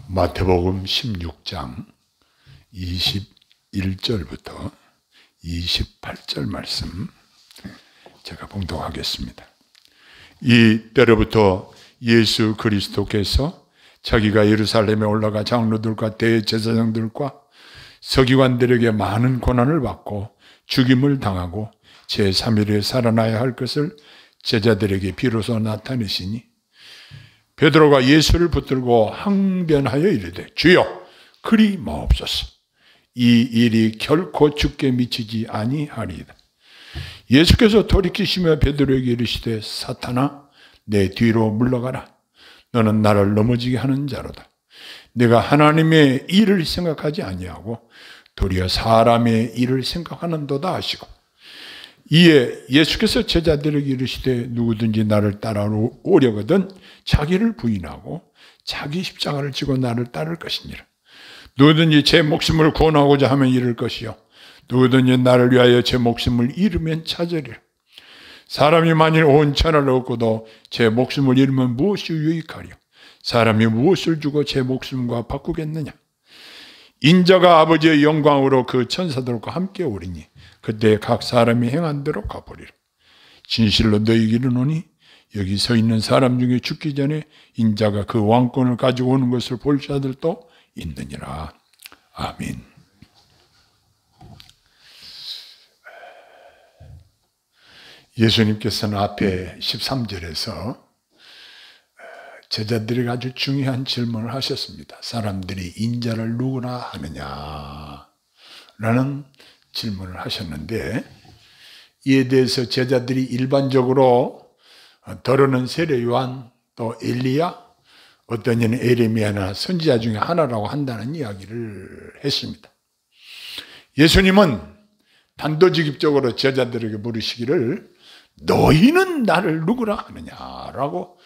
마태복음 16장 21절부터 28절 말씀 제가 봉독하겠습니다. 이 때로부터 예수 그리스도께서 자기가 예루살렘에 올라가 장로들과 대제사장들과 서기관들에게 많은 고난을 받고 죽임을 당하고 제3일에 살아나야 할 것을 제자들에게 비로소 나타내시니 베드로가 예수를 붙들고 항변하여 이르되 주여 그리 마옵소서. 이 일이 결코 죽게 미치지 아니하리이다. 예수께서 돌이키시며 베드로에게 이르시되 사탄아 내 뒤로 물러가라. 너는 나를 넘어지게 하는 자로다. 내가 하나님의 일을 생각하지 아니하고 도리어 사람의 일을 생각하는도다 하시고 이에 예수께서 제자들에게 이르시되 누구든지 나를 따라오려거든 자기를 부인하고 자기 십자가를 지고 나를 따를 것이니라. 누구든지 제 목숨을 구원하고자 하면 잃을 것이요 누구든지 나를 위하여 제 목숨을 잃으면 찾으리라. 사람이 만일 온 천하를 얻고도 제 목숨을 잃으면 무엇이 유익하리요? 사람이 무엇을 주고 제 목숨과 바꾸겠느냐? 인자가 아버지의 영광으로 그 천사들과 함께 오리니 그때 각 사람이 행한 대로 갚으리라. 진실로 너희에게 이르노니 여기 서 있는 사람 중에 죽기 전에 인자가 그 왕권을 가지고 오는 것을 볼 자들도 있느니라. 아멘. 예수님께서는 앞에 13절에서 제자들에게 아주 중요한 질문을 하셨습니다. 사람들이 인자를 누구나 하느냐? 라는 질문을 하셨는데 이에 대해서 제자들이 일반적으로 더러는 세례 요한 또 엘리야 어떤 이는 에레미야나 선지자 중에 하나라고 한다는 이야기를 했습니다. 예수님은 단도직입적으로 제자들에게 물으시기를 너희는 나를 누구라 하느냐라고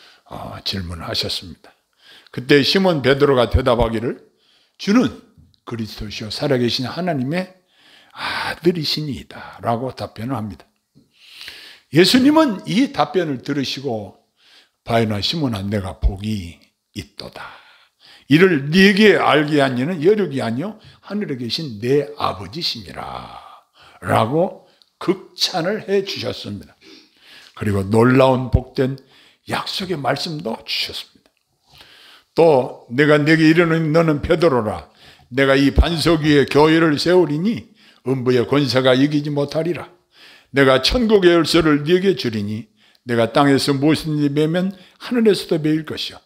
질문을 하셨습니다. 그때 시몬 베드로가 대답하기를 주는 그리스도시요 살아계신 하나님의 아들이시니이다 라고 답변을 합니다. 예수님은 이 답변을 들으시고 바요나 시몬아 내가 복이 있도다. 이를 네게 알게 한 이는 여력이 아니요 하늘에 계신 내 아버지시니라 라고 극찬을 해 주셨습니다. 그리고 놀라운 복된 약속의 말씀도 주셨습니다. 또 내가 네게 이르노니 너는 베드로라. 내가 이 반석 위에 교회를 세우리니 음부의 권세가 이기지 못하리라. 내가 천국의 열쇠를 네게 주리니 내가 땅에서 무엇인지 매면 하늘에서도 매일 것이요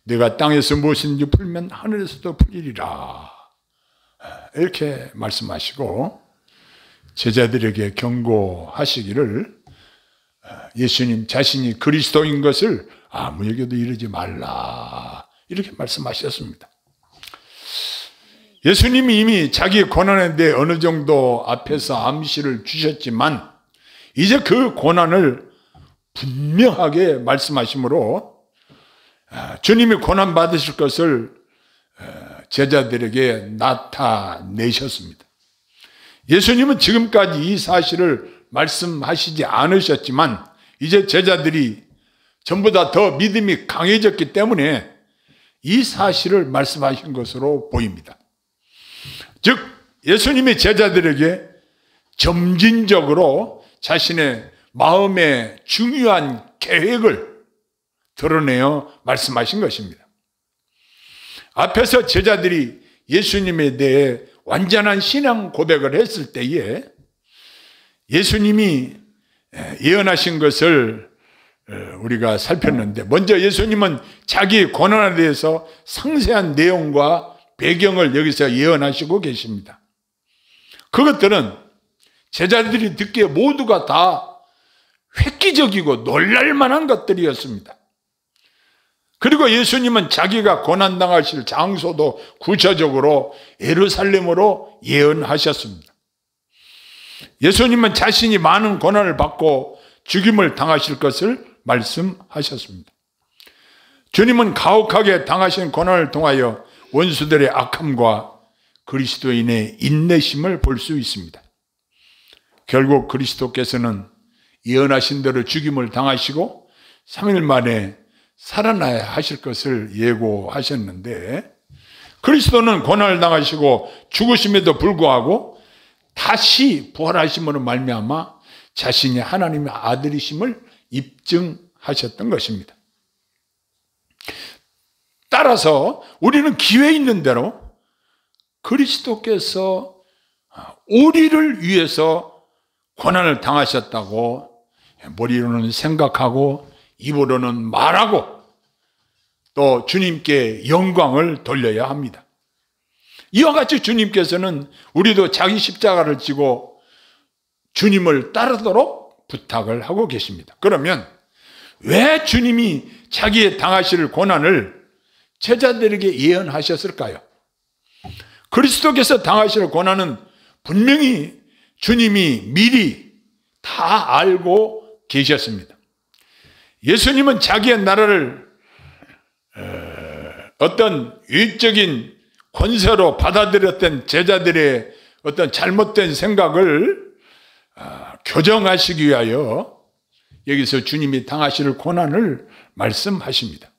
내가 땅에서 무엇인지 풀면 하늘에서도 풀리리라. 이렇게 말씀하시고 제자들에게 경고하시기를 예수님 자신이 그리스도인 것을 아무에게도 이르지 말라 이렇게 말씀하셨습니다. 예수님이 이미 자기 고난에 대해 어느 정도 앞에서 암시를 주셨지만 이제 그 고난을 분명하게 말씀하심으로 주님이 고난 받으실 것을 제자들에게 나타내셨습니다. 예수님은 지금까지 이 사실을 말씀하시지 않으셨지만 이제 제자들이 전부 다 더 믿음이 강해졌기 때문에 이 사실을 말씀하신 것으로 보입니다. 즉 예수님이 제자들에게 점진적으로 자신의 마음의 중요한 계획을 드러내어 말씀하신 것입니다. 앞에서 제자들이 예수님에 대해 완전한 신앙 고백을 했을 때에 예수님이 예언하신 것을 우리가 살폈는데 먼저 예수님은 자기 고난에 대해서 상세한 내용과 배경을 여기서 예언하시고 계십니다. 그것들은 제자들이 듣기에 모두가 다 획기적이고 놀랄만한 것들이었습니다. 그리고 예수님은 자기가 고난당하실 장소도 구체적으로 예루살렘으로 예언하셨습니다. 예수님은 자신이 많은 고난을 받고 죽임을 당하실 것을 말씀하셨습니다. 주님은 가혹하게 당하신 고난을 통하여 원수들의 악함과 그리스도인의 인내심을 볼 수 있습니다. 결국 그리스도께서는 예언하신 대로 죽임을 당하시고 3일 만에 살아나야 하실 것을 예고하셨는데 그리스도는 고난을 당하시고 죽으심에도 불구하고 다시 부활하심으로 말미암아 자신이 하나님의 아들이심을 입증하셨던 것입니다. 따라서 우리는 기회 있는 대로 그리스도께서 우리를 위해서 고난을 당하셨다고 머리로는 생각하고 입으로는 말하고 또 주님께 영광을 돌려야 합니다. 이와 같이 주님께서는 우리도 자기 십자가를 지고 주님을 따르도록 부탁을 하고 계십니다. 그러면 왜 주님이 자기의 당하실 고난을 제자들에게 예언하셨을까요? 그리스도께서 당하실 고난은 분명히 주님이 미리 다 알고 계셨습니다. 예수님은 자기의 나라를 어떤 유익적인 권세로 받아들였던 제자들의 어떤 잘못된 생각을 교정하시기 위하여 여기서 주님이 당하실 고난을 말씀하십니다.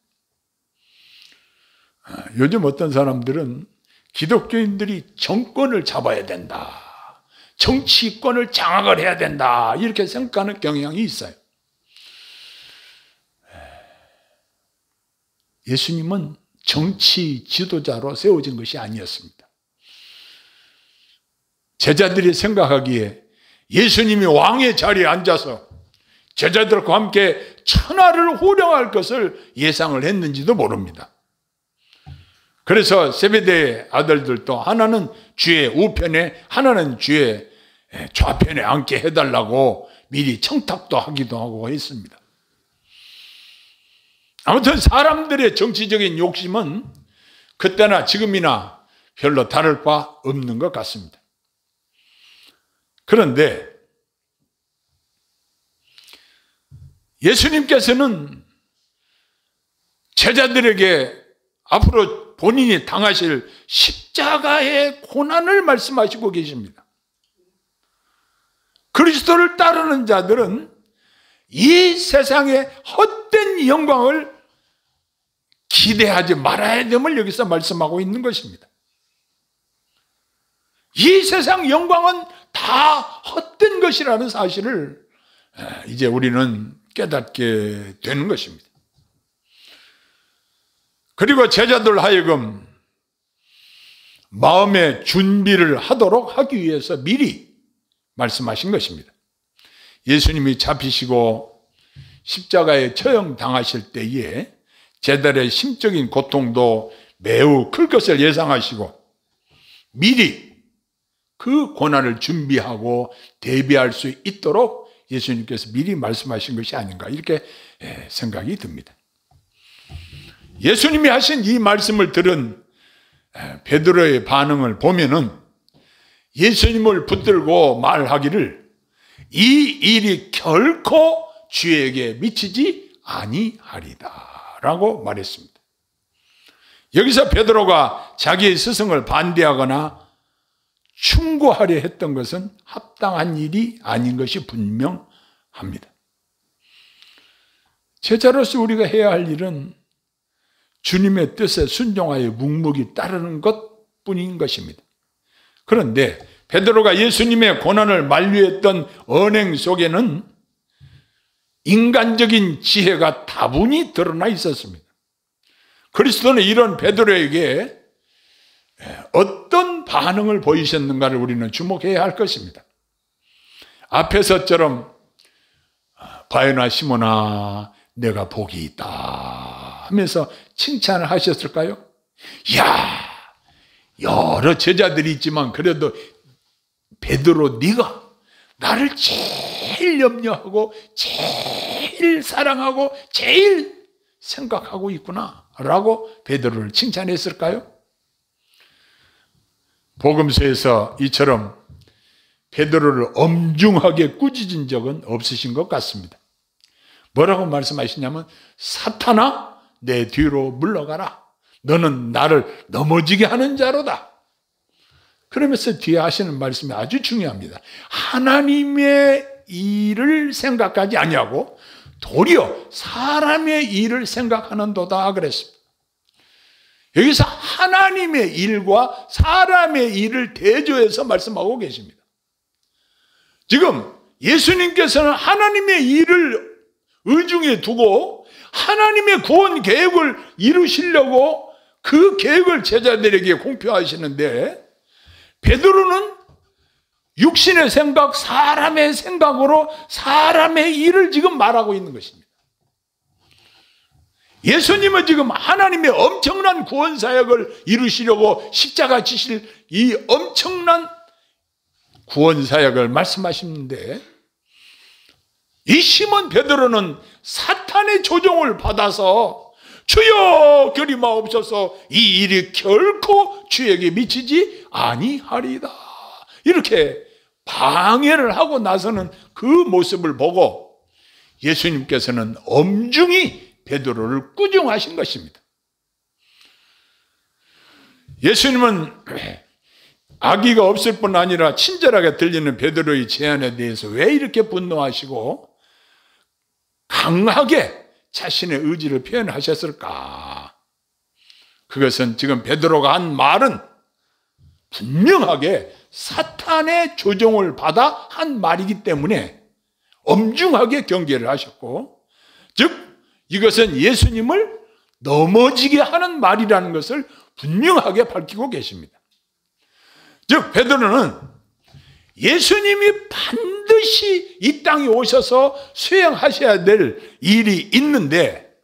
요즘 어떤 사람들은 기독교인들이 정권을 잡아야 된다, 정치권을 장악을 해야 된다, 이렇게 생각하는 경향이 있어요. 예수님은 정치 지도자로 세워진 것이 아니었습니다. 제자들이 생각하기에 예수님이 왕의 자리에 앉아서 제자들과 함께 천하를 호령할 것을 예상을 했는지도 모릅니다. 그래서 세베대의 아들들도 하나는 주의 우편에 하나는 주의 좌편에 앉게 해달라고 미리 청탁도 하기도 하고 했습니다. 아무튼 사람들의 정치적인 욕심은 그때나 지금이나 별로 다를 바 없는 것 같습니다. 그런데 예수님께서는 제자들에게 앞으로 본인이 당하실 십자가의 고난을 말씀하시고 계십니다. 그리스도를 따르는 자들은 이 세상의 헛된 영광을 기대하지 말아야 됨을 여기서 말씀하고 있는 것입니다. 이 세상 영광은 다 헛된 것이라는 사실을 이제 우리는 깨닫게 되는 것입니다. 그리고 제자들 하여금 마음의 준비를 하도록 하기 위해서 미리 말씀하신 것입니다. 예수님이 잡히시고 십자가에 처형당하실 때에 제자들의 심적인 고통도 매우 클 것을 예상하시고 미리 그 고난을 준비하고 대비할 수 있도록 예수님께서 미리 말씀하신 것이 아닌가, 이렇게 생각이 듭니다. 예수님이 하신 이 말씀을 들은 베드로의 반응을 보면은 예수님을 붙들고 말하기를 이 일이 결코 주에게 미치지 아니하리다 라고 말했습니다. 여기서 베드로가 자기의 스승을 반대하거나 충고하려 했던 것은 합당한 일이 아닌 것이 분명합니다. 제자로서 우리가 해야 할 일은 주님의 뜻에 순종하여 묵묵히 따르는 것뿐인 것입니다. 그런데 베드로가 예수님의 고난을 만류했던 언행 속에는 인간적인 지혜가 다분히 드러나 있었습니다. 그리스도는 이런 베드로에게 어떤 반응을 보이셨는가를 우리는 주목해야 할 것입니다. 앞에서처럼 바요나 시몬아 내가 복이 있다 하면서 칭찬을 하셨을까요? 이야, 여러 제자들이 있지만 그래도 베드로 네가 나를 제일 염려하고 제일 사랑하고 제일 생각하고 있구나 라고 베드로를 칭찬했을까요? 복음서에서 이처럼 베드로를 엄중하게 꾸짖은 적은 없으신 것 같습니다. 뭐라고 말씀하시냐면 사탄아 내 뒤로 물러가라. 너는 나를 넘어지게 하는 자로다. 그러면서 뒤에 하시는 말씀이 아주 중요합니다. 하나님의 일을 생각하지 아니하고 도리어 사람의 일을 생각하는도다 그랬습니다. 여기서 하나님의 일과 사람의 일을 대조해서 말씀하고 계십니다. 지금 예수님께서는 하나님의 일을 의중에 두고 하나님의 구원 계획을 이루시려고 그 계획을 제자들에게 공표하시는데, 베드로는 육신의 생각, 사람의 생각으로 사람의 일을 지금 말하고 있는 것입니다. 예수님은 지금 하나님의 엄청난 구원 사역을 이루시려고 십자가 지실 이 엄청난 구원 사역을 말씀하시는데, 이 시몬 베드로는 사탄의 조종을 받아서 주여 그리 마옵소서, 이 일이 결코 주에게 미치지 아니하리다, 이렇게 방해를 하고 나서는 그 모습을 보고 예수님께서는 엄중히 베드로를 꾸중하신 것입니다. 예수님은 악의가 없을 뿐 아니라 친절하게 들리는 베드로의 제안에 대해서 왜 이렇게 분노하시고 강하게 자신의 의지를 표현하셨을까? 그것은 지금 베드로가 한 말은 분명하게 사탄의 조종을 받아 한 말이기 때문에 엄중하게 경계를 하셨고, 즉 이것은 예수님을 넘어지게 하는 말이라는 것을 분명하게 밝히고 계십니다. 즉 베드로는 예수님이 반드시 이 땅에 오셔서 수행하셔야 될 일이 있는데,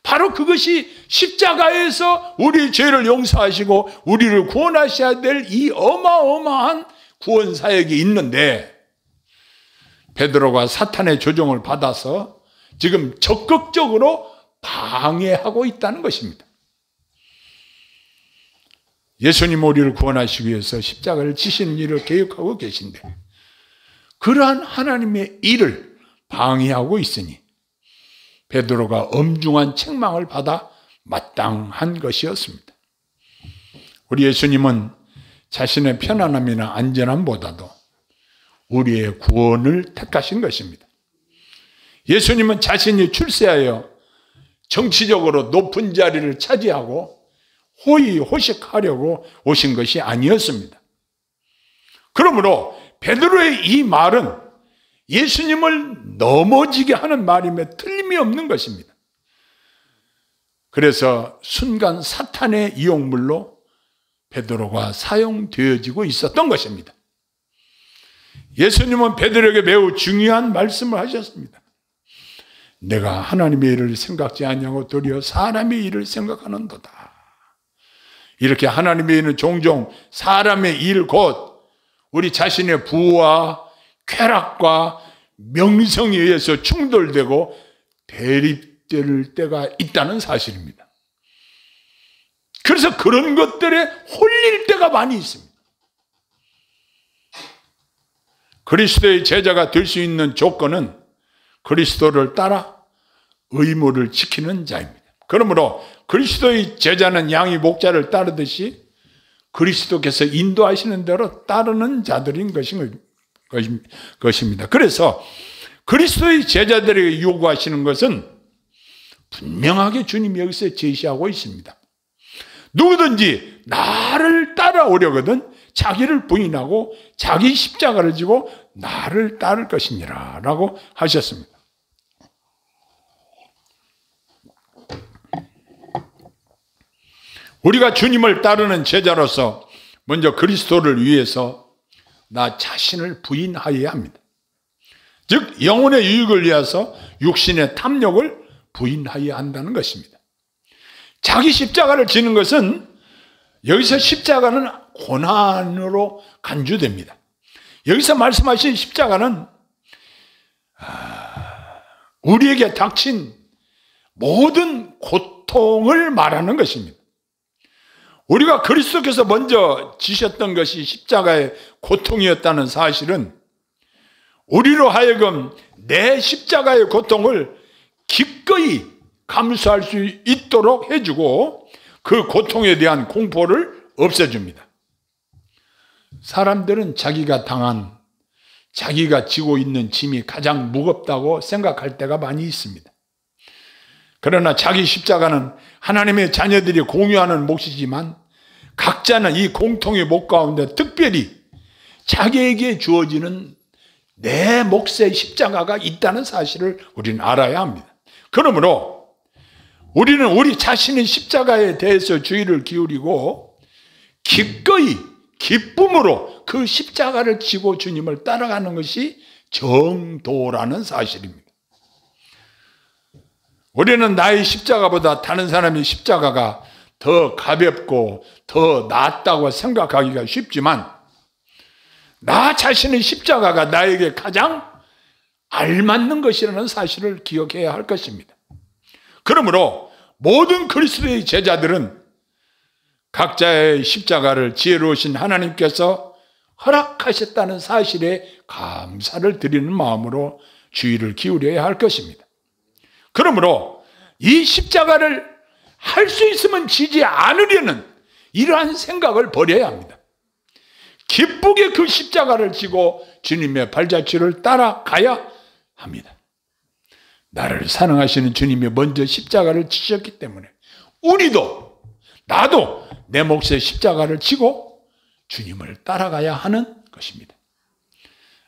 바로 그것이 십자가에서 우리 죄를 용서하시고 우리를 구원하셔야 될 이 어마어마한 구원 사역이 있는데, 베드로가 사탄의 조종을 받아서 지금 적극적으로 방해하고 있다는 것입니다. 예수님 우리를 구원하시기 위해서 십자가를 지시는 일을 계획하고 계신데, 그러한 하나님의 일을 방해하고 있으니 베드로가 엄중한 책망을 받아 마땅한 것이었습니다. 우리 예수님은 자신의 편안함이나 안전함보다도 우리의 구원을 택하신 것입니다. 예수님은 자신이 출세하여 정치적으로 높은 자리를 차지하고 호의호식하려고 오신 것이 아니었습니다. 그러므로 베드로의 이 말은 예수님을 넘어지게 하는 말임에 틀림이 없는 것입니다. 그래서 순간 사탄의 이용물로 베드로가 사용되어지고 있었던 것입니다. 예수님은 베드로에게 매우 중요한 말씀을 하셨습니다. 내가 하나님의 일을 생각지 아니하고 도리어 사람의 일을 생각하는도다. 이렇게 하나님의 일은 종종 사람의 일, 곧 우리 자신의 부와 쾌락과 명성에 의해서 충돌되고 대립될 때가 있다는 사실입니다. 그래서 그런 것들에 홀릴 때가 많이 있습니다. 그리스도의 제자가 될 수 있는 조건은 그리스도를 따라 의무를 지키는 자입니다. 그러므로 그리스도의 제자는 양이 목자를 따르듯이 그리스도께서 인도하시는 대로 따르는 자들인 것입니다. 그래서 그리스도의 제자들에게 요구하시는 것은 분명하게 주님이 여기서 제시하고 있습니다. 누구든지 나를 따라오려거든 자기를 부인하고 자기 십자가를 지고 나를 따를 것이니라 라고 하셨습니다. 우리가 주님을 따르는 제자로서 먼저 그리스도를 위해서 나 자신을 부인하여야 합니다. 즉 영혼의 유익을 위해서 육신의 탐욕을 부인하여야 한다는 것입니다. 자기 십자가를 지는 것은, 여기서 십자가는 고난으로 간주됩니다. 여기서 말씀하신 십자가는 우리에게 닥친 모든 고통을 말하는 것입니다. 우리가 그리스도께서 먼저 지셨던 것이 십자가의 고통이었다는 사실은 우리로 하여금 내 십자가의 고통을 기꺼이 감수할 수 있도록 해주고 그 고통에 대한 공포를 없애줍니다. 사람들은 자기가 지고 있는 짐이 가장 무겁다고 생각할 때가 많이 있습니다. 그러나 자기 십자가는 하나님의 자녀들이 공유하는 몫이지만 각자는 이 공통의 몫 가운데 특별히 자기에게 주어지는 내 몫의 십자가가 있다는 사실을 우리는 알아야 합니다. 그러므로 우리는 우리 자신의 십자가에 대해서 주의를 기울이고 기꺼이 기쁨으로 그 십자가를 지고 주님을 따라가는 것이 정도라는 사실입니다. 우리는 나의 십자가보다 다른 사람의 십자가가 더 가볍고 더 낫다고 생각하기가 쉽지만 나 자신의 십자가가 나에게 가장 알맞는 것이라는 사실을 기억해야 할 것입니다. 그러므로 모든 그리스도의 제자들은 각자의 십자가를 지혜로우신 하나님께서 허락하셨다는 사실에 감사를 드리는 마음으로 주의를 기울여야 할 것입니다. 그러므로 이 십자가를 할 수 있으면 지지 않으려는 이러한 생각을 버려야 합니다. 기쁘게 그 십자가를 지고 주님의 발자취를 따라가야 합니다. 나를 사랑하시는 주님이 먼저 십자가를 지셨기 때문에 우리도 나도 내 몫의 십자가를 지고 주님을 따라가야 하는 것입니다.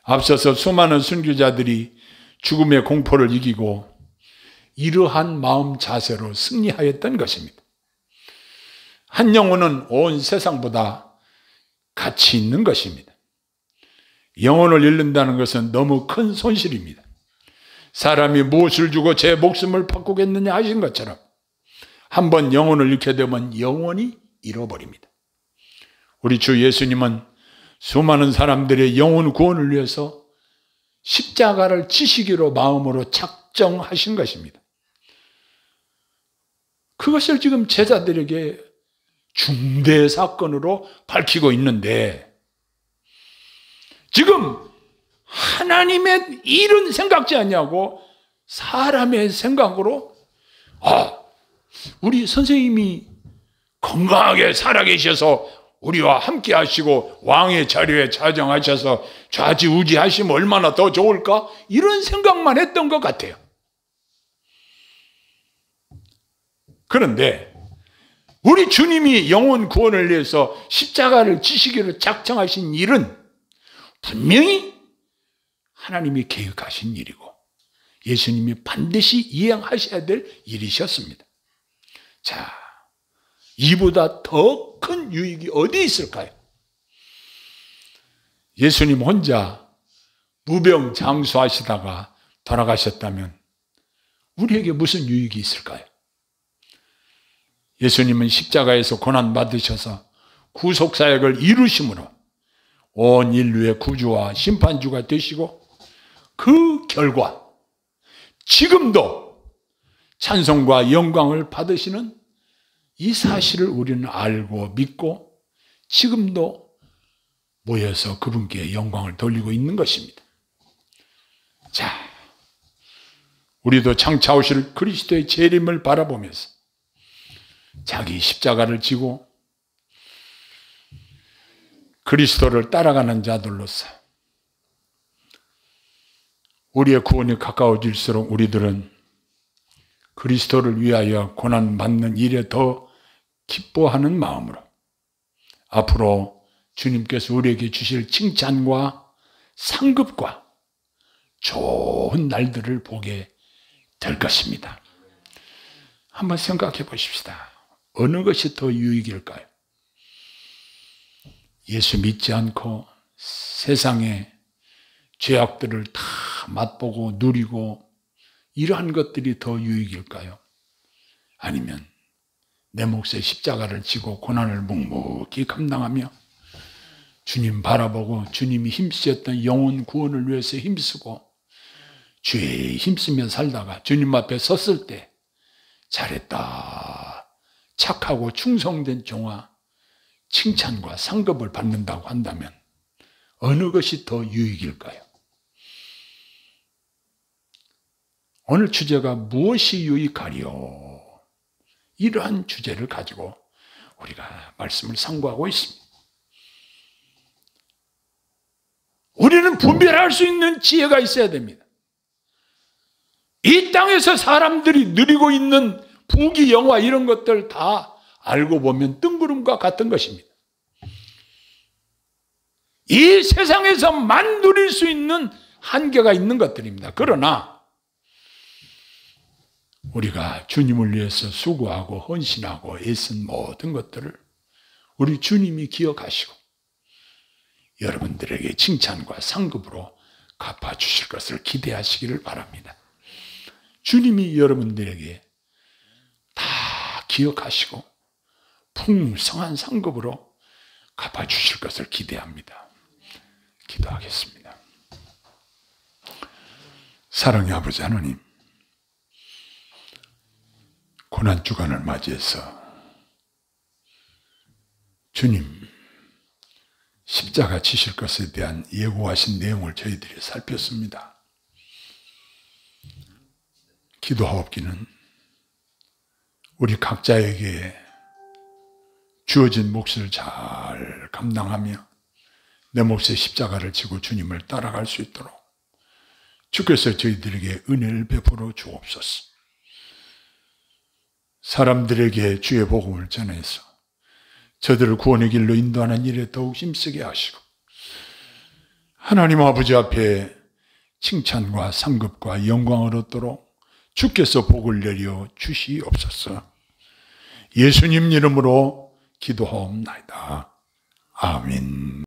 앞서서 수많은 순교자들이 죽음의 공포를 이기고 이러한 마음 자세로 승리하였던 것입니다. 한 영혼은 온 세상보다 가치 있는 것입니다. 영혼을 잃는다는 것은 너무 큰 손실입니다. 사람이 무엇을 주고 제 목숨을 바꾸겠느냐 하신 것처럼 한번 영혼을 잃게 되면 영원히 잃어버립니다. 우리 주 예수님은 수많은 사람들의 영혼 구원을 위해서 십자가를 지시기로 마음으로 작정하신 것입니다. 그것을 지금 제자들에게 중대 사건으로 밝히고 있는데 지금 하나님의 일은 생각지 않냐고 사람의 생각으로 우리 선생님이 건강하게 살아계셔서 우리와 함께 하시고 왕의 자리에 자정하셔서 좌지우지하시면 얼마나 더 좋을까? 이런 생각만 했던 것 같아요. 그런데 우리 주님이 영혼 구원을 위해서 십자가를 지시기로 작정하신 일은 분명히 하나님이 계획하신 일이고 예수님이 반드시 이행하셔야 될 일이셨습니다. 자, 이보다 더 큰 유익이 어디 있을까요? 예수님 혼자 무병장수하시다가 돌아가셨다면 우리에게 무슨 유익이 있을까요? 예수님은 십자가에서 고난받으셔서 구속사역을 이루심으로 온 인류의 구주와 심판주가 되시고 그 결과 지금도 찬송과 영광을 받으시는 이 사실을 우리는 알고 믿고 지금도 모여서 그분께 영광을 돌리고 있는 것입니다. 자, 우리도 장차 오실 그리스도의 재림을 바라보면서 자기 십자가를 지고 그리스도를 따라가는 자들로서 우리의 구원이 가까워질수록 우리들은 그리스도를 위하여 고난받는 일에 더 기뻐하는 마음으로 앞으로 주님께서 우리에게 주실 칭찬과 상급과 좋은 날들을 보게 될 것입니다. 한번 생각해 보십시다. 어느 것이 더 유익일까요? 예수 믿지 않고 세상의 죄악들을 다 맛보고 누리고 이러한 것들이 더 유익일까요? 아니면 내 몫의 십자가를 지고 고난을 묵묵히 감당하며 주님 바라보고 주님이 힘쓰셨던 영혼 구원을 위해서 힘쓰고 주에 힘쓰며 살다가 주님 앞에 섰을 때 잘했다, 착하고 충성된 종아 칭찬과 상급을 받는다고 한다면 어느 것이 더 유익일까요? 오늘 주제가 무엇이 유익하리요? 이러한 주제를 가지고 우리가 말씀을 상고하고 있습니다. 우리는 분별할 수 있는 지혜가 있어야 됩니다. 이 땅에서 사람들이 누리고 있는 부귀 영화 이런 것들 다 알고 보면 뜬구름과 같은 것입니다. 이 세상에서만 누릴 수 있는 한계가 있는 것들입니다. 그러나 우리가 주님을 위해서 수고하고 헌신하고 애쓴 모든 것들을 우리 주님이 기억하시고 여러분들에게 칭찬과 상급으로 갚아주실 것을 기대하시기를 바랍니다. 주님이 여러분들에게 다 기억하시고 풍성한 상급으로 갚아주실 것을 기대합니다. 기도하겠습니다. 사랑의 아버지 하나님, 고난주간을 맞이해서 주님 십자가 지실 것에 대한 예고하신 내용을 저희들이 살폈습니다. 기도하옵기는 우리 각자에게 주어진 몫을 잘 감당하며 내 몫의 십자가를 지고 주님을 따라갈 수 있도록 주께서 저희들에게 은혜를 베풀어 주옵소서. 사람들에게 주의 복음을 전해서 저들을 구원의 길로 인도하는 일에 더욱 힘쓰게 하시고 하나님 아버지 앞에 칭찬과 상급과 영광을 얻도록 주께서 복을 내려 주시옵소서. 예수님 이름으로 기도하옵나이다. 아멘.